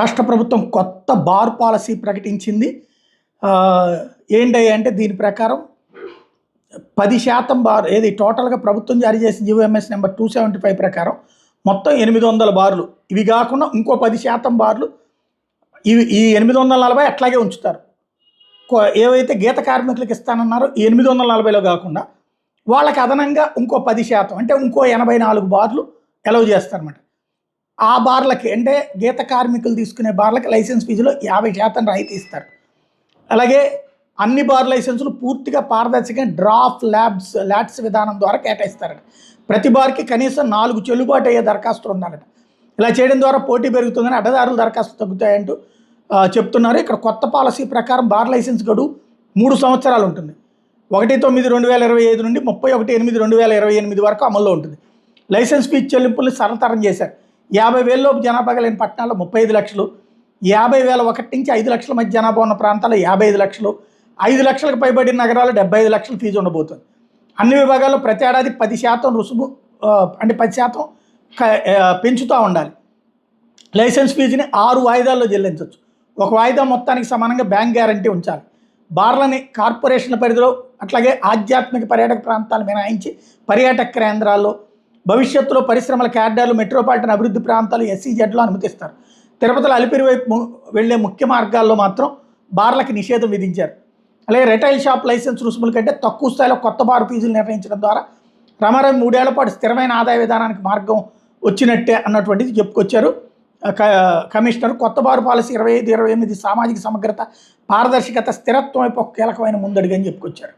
రాష్ట్ర ప్రభుత్వం కొత్త బార్ పాలసీ ప్రకటించింది. ఏంటయ్యా అంటే దీని ప్రకారం 10% బార్ ఏది టోటల్గా ప్రభుత్వం జారీ చేసిన జీవోఎంఎస్ నెంబర్ 275 ప్రకారం మొత్తం 800 బార్లు. ఇవి కాకుండా ఇంకో 10% బార్లు ఈ 840 అట్లాగే ఉంచుతారు. ఏవైతే గీత కార్మికులకు ఇస్తానన్నారో ఈ 840లో కాకుండా వాళ్ళకి అదనంగా ఇంకో 10% అంటే ఇంకో 84 బార్లు అలౌ చేస్తారన్నమాట. ఆ బార్లకి అంటే గీత కార్మికులు తీసుకునే బార్లకి లైసెన్స్ ఫీజులో 50% రాయితీ ఇస్తారు. అలాగే అన్ని బార్ లైసెన్సులు పూర్తిగా పారదర్శకంగా డ్రాఫ్ట్ ల్యాట్స్ విధానం ద్వారా కేటాయిస్తారట. ప్రతి బార్కి కనీసం 4 చెల్లుబాటు అయ్యే దరఖాస్తులు ఉండాలట. ఇలా చేయడం ద్వారా పోటీ పెరుగుతుందని అడ్డదారుల దరఖాస్తులు తగ్గుతాయంటూ చెప్తున్నారు. ఇక్కడ కొత్త పాలసీ ప్రకారం బార్ లైసెన్స్ గడువు 3 సంవత్సరాలు ఉంటుంది. 1/9/2025 నుండి 31/8/2028 వరకు అమల్లో ఉంటుంది. లైసెన్స్ ఫీజు చెల్లింపుల్ని సరళతరం చేశారు. 50,000 లోపు జనాభా కలిగిన పట్టణాల్లో 35 లక్షలు, 50,001 నుంచి 5 లక్షల మధ్య జనాభా ఉన్న ప్రాంతాల్లో 55 లక్షలు, 5 లక్షలకు పైబడిన నగరాల్లో 75 లక్షల ఫీజు ఉండబోతుంది. అన్ని విభాగాల్లో ప్రతి ఏడాది 10% రుసుము అంటే 10% పెంచుతూ ఉండాలి. లైసెన్స్ ఫీజుని 6 వాయిదాల్లో చెల్లించవచ్చు. ఒక వాయిదా మొత్తానికి సమానంగా బ్యాంక్ గ్యారంటీ ఉంచాలి. బార్లని కార్పొరేషన్ల పరిధిలో అట్లాగే ఆధ్యాత్మిక పర్యాటక ప్రాంతాలు మినహాయించి పర్యాటక కేంద్రాల్లో, భవిష్యత్తులో పరిశ్రమల క్యారిడార్లు, మెట్రోపాలిటన్ అభివృద్ధి ప్రాంతాలు SEZలో అనుమతిస్తారు. తిరుపతిలో అలిపిరి వైపు వెళ్లే ముఖ్య మార్గాల్లో మాత్రం బార్లకి నిషేధం విధించారు. అలాగే రిటైల్ షాప్ లైసెన్స్ రుసుముల కంటే తక్కువ స్థాయిలో కొత్త బార్ ఫీజులు నిర్ణయించడం ద్వారా రామారావు 3 ఏళ్ల పాటు స్థిరమైన ఆదాయ విధానానికి మార్గం వచ్చినట్టే అన్నటువంటిది చెప్పుకొచ్చారు కమిషనర్. కొత్త బారు పాలసీ 25-28 సామాజిక సమగ్రత, పారదర్శకత, స్థిరత్వం వైపు ఒక కీలకమైన ముందడుగు అని చెప్పుకొచ్చారు.